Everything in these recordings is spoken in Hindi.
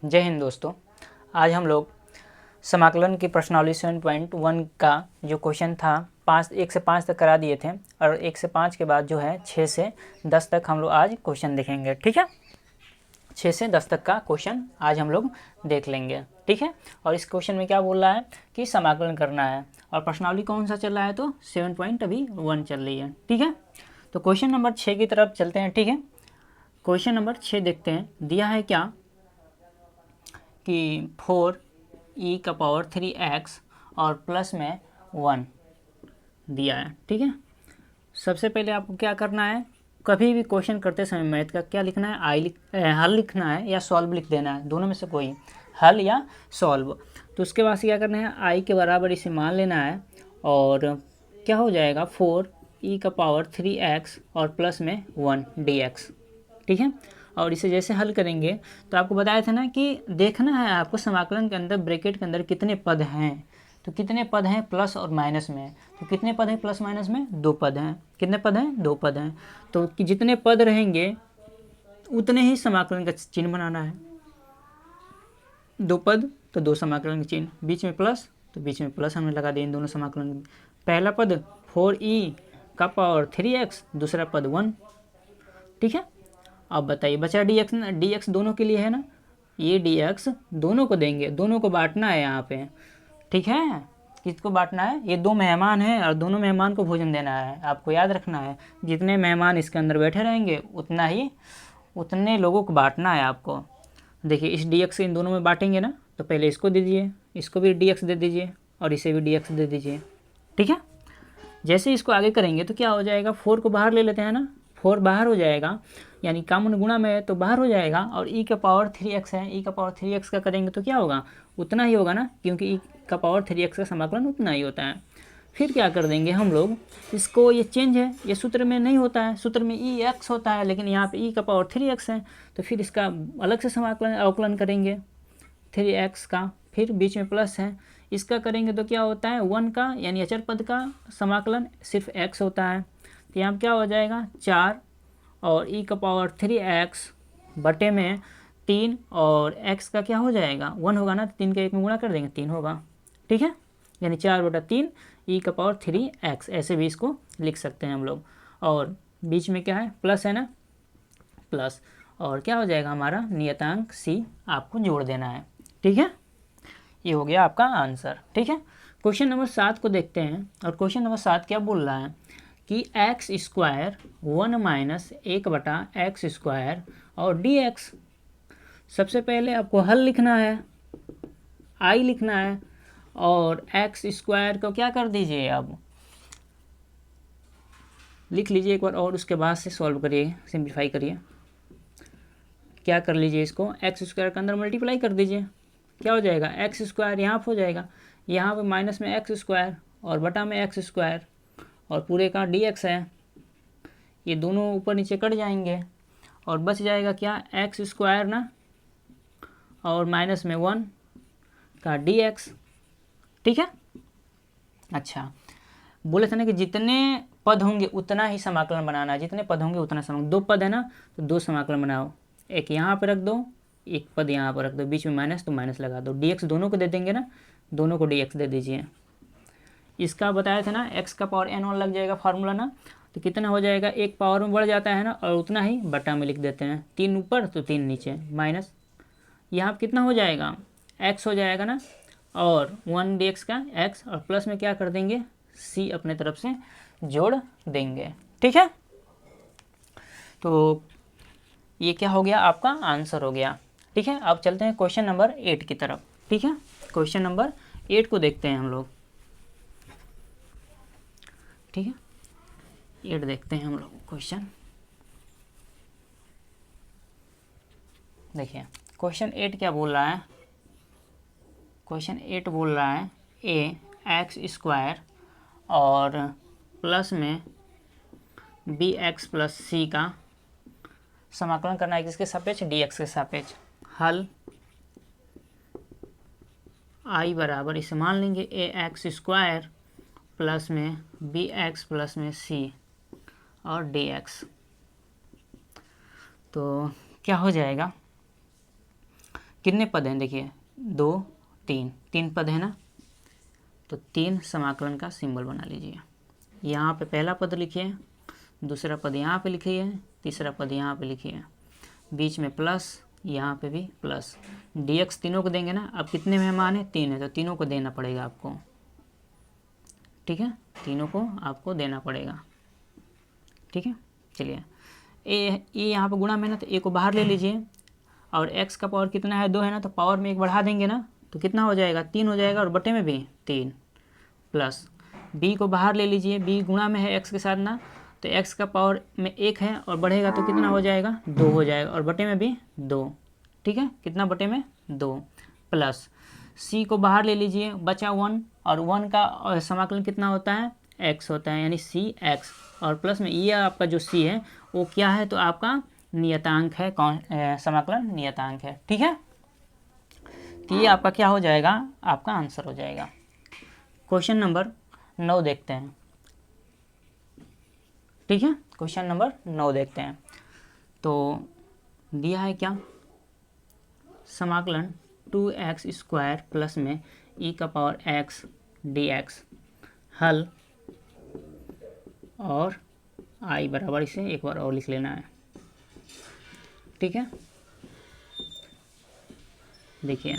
जय हिंद दोस्तों। आज हम लोग समाकलन की प्रश्नावली 7.1 का जो क्वेश्चन था 1 से 5 तक करा दिए थे और 1 से 5 के बाद जो है 6 से 10 तक हम लोग आज क्वेश्चन देखेंगे। ठीक है, 6 से 10 तक का क्वेश्चन आज हम लोग देख लेंगे। ठीक है, और इस क्वेश्चन में क्या बोल रहा है कि समाकलन करना है और प्रश्नावली कौन सा चल रहा है, तो 7.1 चल रही है। ठीक है, तो क्वेश्चन नंबर 6 की तरफ चलते हैं। ठीक है, क्वेश्चन नंबर 6 देखते हैं। दिया है क्या कि 4e⁻3x और प्लस में 1 दिया है। ठीक है, सबसे पहले आपको क्या करना है, कभी भी क्वेश्चन करते समय मैथ का क्या लिखना है, हल लिखना है या सॉल्व लिख देना है, दोनों में से कोई, हल या सॉल्व। तो उसके बाद क्या करना है, आई के बराबर इसे मान लेना है और क्या हो जाएगा 4e⁻3x और प्लस में 1 dx। ठीक है, और इसे जैसे हल करेंगे तो आपको बताया था ना कि देखना है आपको समाकलन के अंदर ब्रैकेट के अंदर कितने पद हैं। तो कितने पद हैं प्लस और माइनस में, तो कितने पद हैं प्लस माइनस में, 2 पद हैं। कितने पद हैं, 2 पद हैं। तो जितने पद रहेंगे उतने ही समाकलन का चिन्ह बनाना है। 2 पद तो 2 समाकलन के चिन्ह, बीच में प्लस तो बीच में प्लस हमने लगा दिया इन दोनों समाकलन। पहला पद 4e⁻3x, दूसरा पद 1। ठीक है, अब बताइए बचा dx ना, dx दोनों के लिए है ना, ये dx दोनों को देंगे, दोनों को बांटना है यहाँ पे। ठीक है, किसको बांटना है, ये 2 मेहमान हैं और दोनों मेहमान को भोजन देना है। आपको याद रखना है जितने मेहमान इसके अंदर बैठे रहेंगे उतने लोगों को बांटना है आपको। देखिए इस dx से इन दोनों में बांटेंगे ना, तो पहले इसको दे दीजिए, इसको भी dx दे दीजिए और इसे भी dx दे दीजिए। ठीक है, जैसे इसको आगे करेंगे तो क्या हो जाएगा, 4 को बाहर ले लेते हैं ना, 4 बाहर हो जाएगा, यानी कॉमन गुणा में है तो बाहर हो जाएगा। और e⁻3x है, e⁻3x का करेंगे तो क्या होगा, उतना ही होगा ना, क्योंकि e⁻3x का समाकलन उतना ही होता है। फिर क्या कर देंगे हम लोग, इसको, ये चेंज है, ये सूत्र में नहीं होता है, सूत्र में ex होता है, लेकिन यहाँ पे e⁻3x है, तो फिर इसका अलग से समाकलन अवकलन करेंगे 3x का, फिर बीच में प्लस है, इसका करेंगे तो क्या होता है 1 का, यानी अचर पद का समाकलन सिर्फ x होता है। तो यहाँ क्या हो जाएगा 4 और e⁻3x बटे में 3 और x का क्या हो जाएगा 1 होगा ना, 3 के 1 में गुणा कर देंगे 3 होगा। ठीक है, यानी 4/3 e⁻3x, ऐसे भी इसको लिख सकते हैं हम लोग। और बीच में क्या है, प्लस है ना, प्लस, और क्या हो जाएगा हमारा नियतांक c आपको जोड़ देना है। ठीक है, ये हो गया आपका आंसर। ठीक है, क्वेश्चन नंबर 7 को देखते हैं। और क्वेश्चन नंबर 7 क्या बोल रहा है कि x² 1 - 1/x² और dx। सबसे पहले आपको हल लिखना है, i लिखना है, और x² को क्या कर दीजिए, अब लिख लीजिए एक बार और उसके बाद से सॉल्व करिए, सिंप्लीफाई करिए। क्या कर लीजिए, इसको x² के अंदर मल्टीप्लाई कर दीजिए, क्या हो जाएगा x² यहाँ पर हो जाएगा, यहाँ पे माइनस में x² और बटा में x² और पूरे का dx है, ये दोनों ऊपर नीचे कट जाएंगे और बच जाएगा क्या x² ना, और माइनस में 1 का dx। ठीक है, अच्छा बोले थे ना कि जितने पद होंगे उतना ही समाकलन बनाना है, जितने पद होंगे उतना समाकलन। 2 पद है ना, तो 2 समाकलन बनाओ, एक यहाँ पर रख दो, एक पद यहाँ पर रख दो, बीच में माइनस तो माइनस लगा दो, dx दोनों को दे देंगे ना, दोनों को dx दे दीजिए। इसका बताया था ना x का पावर n1 लग जाएगा फार्मूला ना, तो कितना हो जाएगा, एक पावर में बढ़ जाता है ना, और उतना ही बटा में लिख देते हैं, 3 ऊपर तो 3 नीचे, माइनस यहाँ कितना हो जाएगा x हो जाएगा ना, और 1 dx का x, और प्लस में क्या कर देंगे c अपने तरफ से जोड़ देंगे। ठीक है, तो ये क्या हो गया, आपका आंसर हो गया। ठीक है, अब चलते हैं क्वेश्चन नंबर 8 की तरफ। ठीक है, क्वेश्चन नंबर 8 को देखते हैं हम लोग। ठीक है, 8 देखते हैं हम लोग क्वेश्चन। देखिए क्वेश्चन 8 क्या बोल रहा है, क्वेश्चन 8 बोल रहा है ax² और प्लस में bx + c का समाकलन करना है, किसके सापेक्ष, dx के सापेक्ष। हल i बराबर इसे मान लेंगे ax² प्लस में bx प्लस में c और dx। तो क्या हो जाएगा, कितने पद हैं देखिए, 2 3, 3 पद है ना, तो 3 समाकलन का सिंबल बना लीजिए। यहाँ पे पहला पद लिखिए, दूसरा पद यहाँ पे लिखिए, तीसरा पद यहाँ पे लिखिए, बीच में प्लस, यहाँ पे भी प्लस। dx तीनों को देंगे ना, अब कितने मेहमान हैं, 3 है, तो तीनों को देना पड़ेगा आपको, ठीक है, तीनों को आपको देना पड़ेगा, ठीक है। चलिए ए यहाँ पे गुणा में ना, तो ए को बाहर ले लीजिए, और x का पावर कितना है, 2 है ना, तो पावर में 1 बढ़ा देंगे ना, तो कितना हो जाएगा, 3 हो जाएगा, और बटे में भी 3, प्लस b को बाहर ले लीजिए, b गुणा में है x के साथ ना, तो x का पावर में 1 है, और बढ़ेगा तो कितना हो जाएगा, 2 हो जाएगा, और बटे में भी 2, ठीक है, कितना बटे में 2, प्लस c को बाहर ले लीजिए, बचा 1, और 1 का समाकलन कितना होता है, x होता है, यानी cx, और प्लस में ये आपका जो c है वो क्या है, तो आपका नियतांक है, कौन समाकलन नियतांक है, ठीक है। तो ये आपका क्या हो जाएगा, आपका आंसर हो जाएगा। क्वेश्चन नंबर 9 देखते हैं, ठीक है, क्वेश्चन नंबर 9 देखते हैं। तो दिया है क्या, समाकलन 2x² प्लस में e का पावर x dx, हल, और i बराबर, इसे एक बार और लिख लेना है, ठीक है। देखिए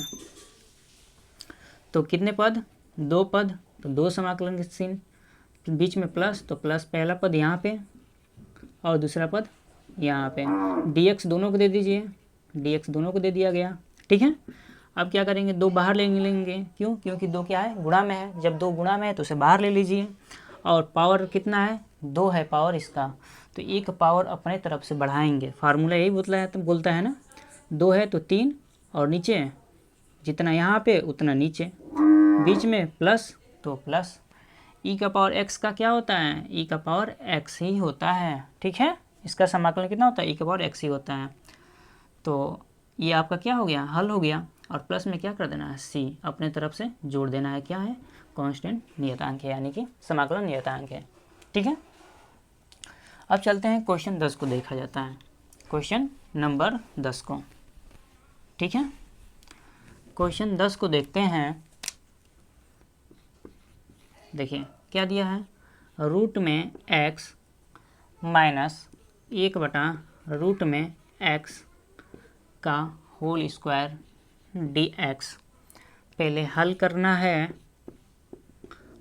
तो कितने पद, 2 पद, तो 2 समाकलन के चिन्ह, बीच में प्लस, तो प्लस पहला पद यहाँ पे और दूसरा पद यहाँ पे, dx दोनों को दे दीजिए, dx दोनों को दे दिया गया, ठीक है। अब क्या करेंगे, 2 बाहर ले लेंगे, क्यों, क्योंकि 2 क्या है, गुणा में है, जब 2 गुणा में है तो उसे बाहर ले लीजिए, और पावर कितना है, 2 है पावर इसका, तो एक पावर अपने तरफ से बढ़ाएंगे, फार्मूला यही बोलता है ना, 2 है तो 3, और नीचे जितना यहाँ पे उतना नीचे, बीच में प्लस तो प्लस, e का पावर x का क्या होता है, e का पावर x ही होता है, ठीक है, इसका समाकलन कितना होता है, e का पावर x ही होता है। तो ये आपका क्या हो गया, हल हो गया, और प्लस में क्या कर देना है, c अपने तरफ से जोड़ देना है, क्या है, कांस्टेंट नियतांक है, यानी कि समाकलन नियतांक है, ठीक है। अब चलते हैं क्वेश्चन 10 को देखा जाता है, क्वेश्चन नंबर 10 को, ठीक है। क्वेश्चन 10 को देखते हैं। देखिए क्या दिया है, रूट में x माइनस 1/रूट में x का होल स्क्वायर dx, पहले हल करना है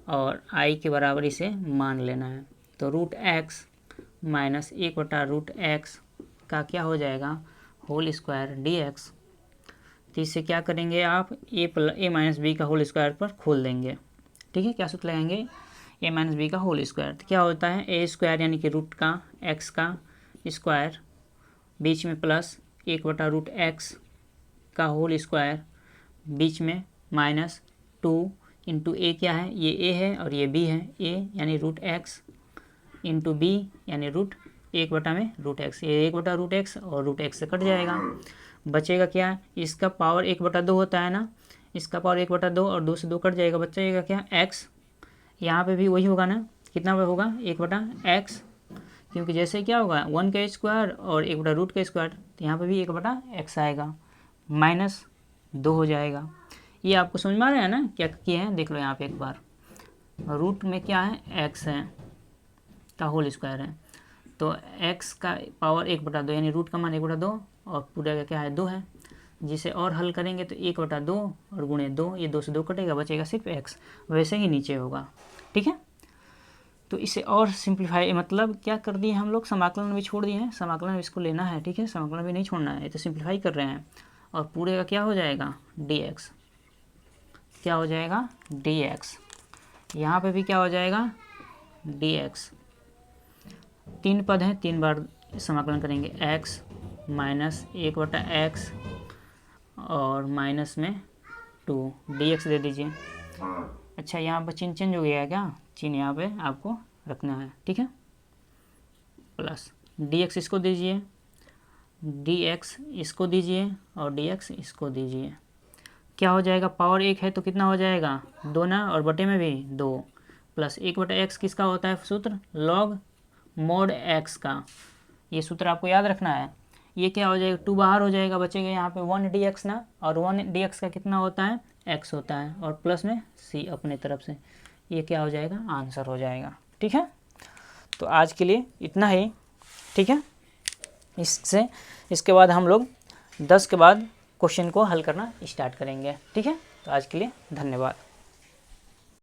और i के बराबर इसे मान लेना है। तो रूट x माइनस 1/रूट x का क्या हो जाएगा, होल स्क्वायर dx। तो इससे क्या करेंगे आप, a माइनस बी का होल स्क्वायर पर खोल देंगे, ठीक है। क्या सूत्र लगाएंगे, a माइनस बी का होल स्क्वायर, तो क्या होता है, a स्क्वायर यानी कि रूट का x का स्क्वायर, बीच में प्लस 1/रूट x का होल स्क्वायर, बीच में माइनस 2 इंटू a, क्या है, ये a है और ये b है, a यानी रूट x इंटू b यानी रूट 1/रूट x, ये 1/रूट x और रूट x से कट जाएगा, बचेगा क्या, इसका पावर 1/2 होता है ना, इसका पावर 1/2 और 2 से 2 कट जाएगा, बचेगा क्या, x, यहाँ पे भी वही होगा ना, कितना होगा, 1/x, क्योंकि जैसे क्या होगा 1 का स्क्वायर और 1/रूट का स्क्वायर, तो यहाँ पे भी 1/x आएगा, माइनस 2 हो जाएगा। ये आपको समझ में आ रहा है ना, क्या किए हैं, देख लो यहाँ पे एक बार, रूट में क्या है, x है का होल स्क्वायर है, तो x का पावर 1/2 यानी रूट का मान 1/2 और पूरा का क्या है, 2 है, जिसे और हल करेंगे तो 1/2 और गुणे 2, ये 2 से 2 कटेगा, बचेगा सिर्फ x, वैसे ही नीचे होगा, ठीक है। तो इसे और सिंप्लीफाई, मतलब क्या कर दिए हम लोग, समाकलन भी छोड़ दिए हैं, समाकलन इसको लेना है, ठीक है, समाकलन भी नहीं छोड़ना है, ये तो सिंप्लीफाई कर रहे हैं, और पूरे का क्या हो जाएगा, dx, क्या हो जाएगा, dx, यहाँ पे भी क्या हो जाएगा, dx, 3 पद हैं, 3 बार समाकलन करेंगे, x माइनस 1/x और माइनस में 2, dx दे दीजिए। अच्छा यहाँ पर चिन्ह चेंज हो गया है क्या, चिन्ह यहाँ पे आपको रखना है, ठीक है, प्लस dx इसको दीजिए, dx इसको दीजिए और dx इसको दीजिए, क्या हो जाएगा, पावर 1 है तो कितना हो जाएगा, 2 ना, और बटे में भी 2, प्लस 1/x किसका होता है सूत्र, लॉग मोड x का, ये सूत्र आपको याद रखना है, ये क्या हो जाएगा, 2 बाहर हो जाएगा, बचेगा यहाँ पे 1 dx ना, और 1 dx का कितना होता है, x होता है, और प्लस में c अपने तरफ से, ये क्या हो जाएगा, आंसर हो जाएगा। ठीक है, तो आज के लिए इतना ही। ठीक है, इसके बाद हम लोग 10 के बाद क्वेश्चन को हल करना स्टार्ट करेंगे। ठीक है, तो आज के लिए धन्यवाद।